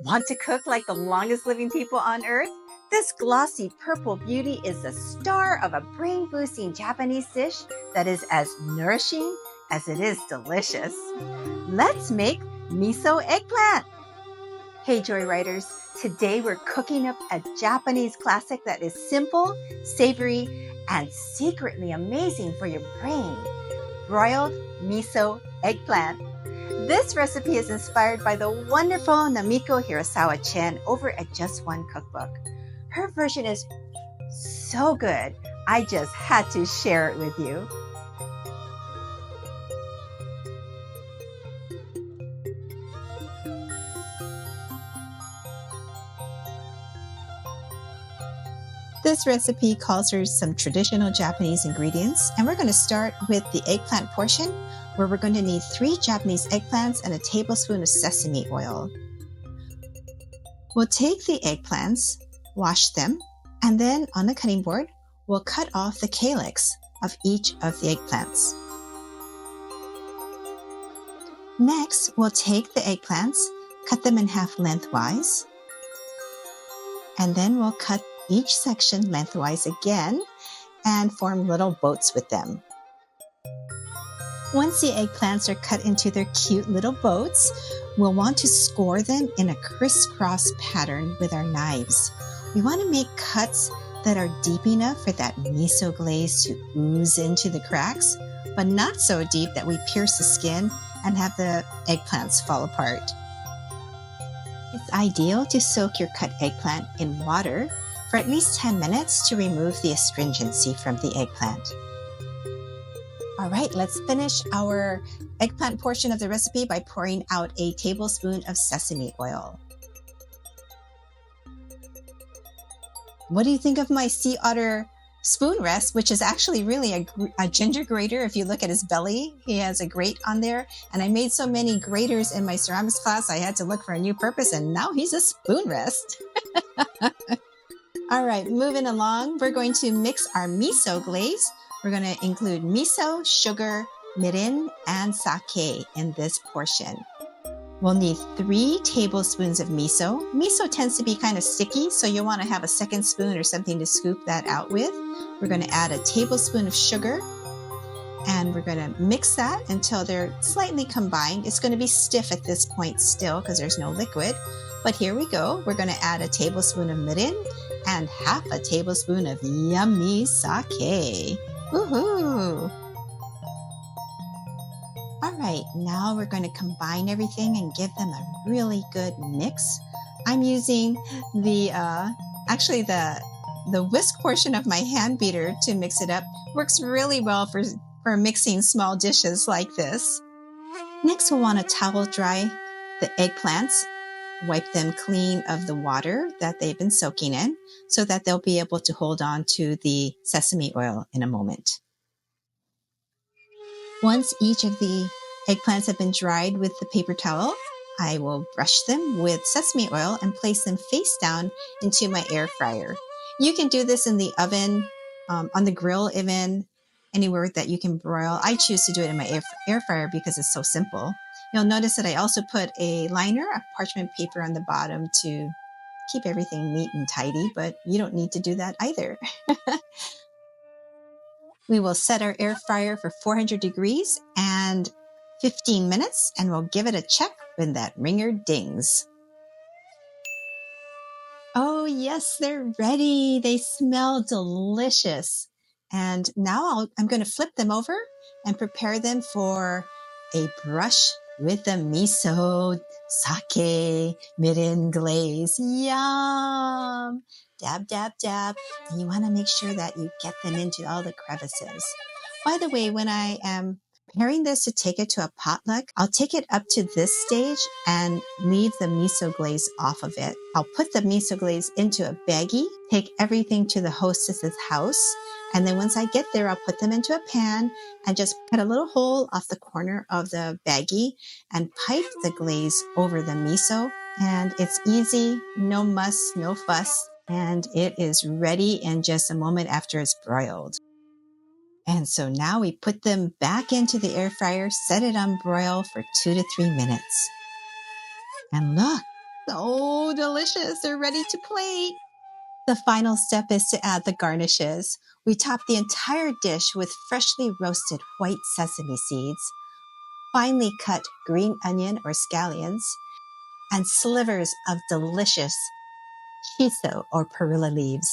Want to cook like the longest living people on earth? This glossy purple beauty is the star of a brain-boosting Japanese dish that is as nourishing as it is delicious. Let's make miso eggplant. Hey Joyriders, today we're cooking up a Japanese classic that is simple, savory, and secretly amazing for your brain. Broiled miso eggplant. This recipe is inspired by the wonderful Namiko Hirasawa Chen over at Just One Cookbook. Her version is so good, I just had to share it with you. This recipe calls for some traditional Japanese ingredients, and we're going to start with the eggplant portion, where we're going to need 3 Japanese eggplants and a tablespoon of sesame oil. We'll take the eggplants, wash them, and then on the cutting board, we'll cut off the calyx of each of the eggplants. Next, we'll take the eggplants, cut them in half lengthwise, and then we'll cut each section lengthwise again and form little boats with them. Once the eggplants are cut into their cute little boats, we'll want to score them in a crisscross pattern with our knives. We want to make cuts that are deep enough for that miso glaze to ooze into the cracks, but not so deep that we pierce the skin and have the eggplants fall apart. It's ideal to soak your cut eggplant in water for at least 10 minutes to remove the astringency from the eggplant. All right, let's finish our eggplant portion of the recipe by pouring out a tablespoon of sesame oil. What do you think of my sea otter spoon rest, which is actually really a ginger grater? If you look at his belly, he has a grate on there. And I made so many graters in my ceramics class, I had to look for a new purpose, and now he's a spoon rest. All right, moving along, we're going to mix our miso glaze. We're going to include miso, sugar, mirin, and sake in this portion. We'll need 3 tablespoons of miso. Miso tends to be kind of sticky, so you'll want to have a second spoon or something to scoop that out with. We're going to add a tablespoon of sugar, and we're going to mix that until they're slightly combined. It's going to be stiff at this point still because there's no liquid, but here we go. We're going to add a tablespoon of mirin and half a tablespoon of yummy sake. Woohoo! All right, now we're going to combine everything and give them a really good mix. I'm using the whisk portion of my hand beater to mix it up. Works really well for mixing small dishes like this. Next, we'll want to towel dry the eggplants. Wipe them clean of the water that they've been soaking in so that they'll be able to hold on to the sesame oil in a moment. Once each of the eggplants have been dried with the paper towel, I will brush them with sesame oil and place them face down into my air fryer. You can do this in the oven, on the grill even, anywhere that you can broil. I choose to do it in my air fryer because it's so simple. You'll notice that I also put a liner of parchment paper on the bottom to keep everything neat and tidy, but you don't need to do that either. We will set our air fryer for 400 degrees and 15 minutes, and we'll give it a check when that ringer dings. Oh yes, they're ready. They smell delicious. And now I'm going to flip them over and prepare them for a brush with the miso, sake, mirin glaze. Yum! Dab, dab, dab. And you want to make sure that you get them into all the crevices. By the way, when I am preparing this to take it to a potluck, I'll take it up to this stage and leave the miso glaze off of it. I'll put the miso glaze into a baggie, take everything to the hostess's house, and then once I get there, I'll put them into a pan and just cut a little hole off the corner of the baggie and pipe the glaze over the miso. And it's easy, no muss, no fuss, and it is ready in just a moment after it's broiled. And so now we put them back into the air fryer, set it on broil for 2 to 3 minutes. And look, So delicious. They're ready to plate. The final step is to add the garnishes. We top the entire dish with freshly roasted white sesame seeds, finely cut green onion or scallions, and slivers of delicious shiso or perilla leaves.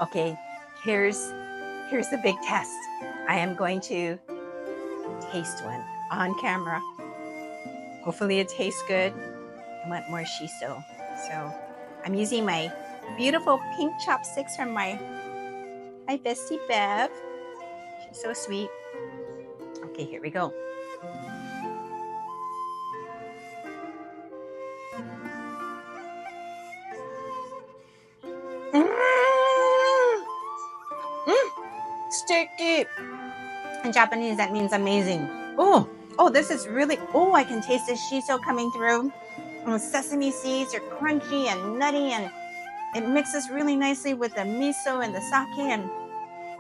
Okay, here's the big test. I am going to taste one on camera. Hopefully it tastes good. I want more shiso. So I'm using my beautiful pink chopsticks from my bestie Bev. She's so sweet. Okay, here we go. Sticky. In Japanese, that means amazing. Oh, this is really, I can taste the shiso coming through. And the sesame seeds are crunchy and nutty, and it mixes really nicely with the miso and the sake, and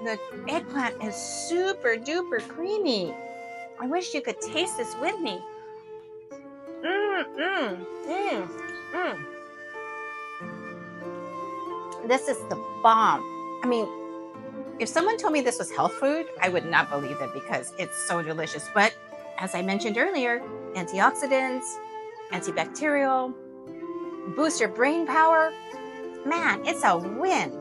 the eggplant is super duper creamy. I wish you could taste this with me. This is the bomb. I mean, if someone told me this was health food, I would not believe it because it's so delicious. But as I mentioned earlier, antioxidants, antibacterial, boost your brain power. Man, it's a win.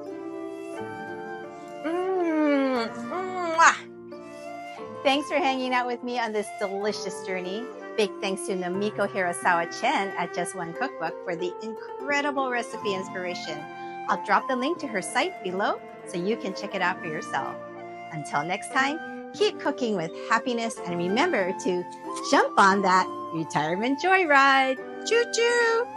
Thanks for hanging out with me on this delicious journey. Big thanks to Namiko Hirasawa Chen at Just One Cookbook for the incredible recipe inspiration. I'll drop the link to her site below so you can check it out for yourself. Until next time, keep cooking with happiness and remember to jump on that retirement joyride. Choo-choo!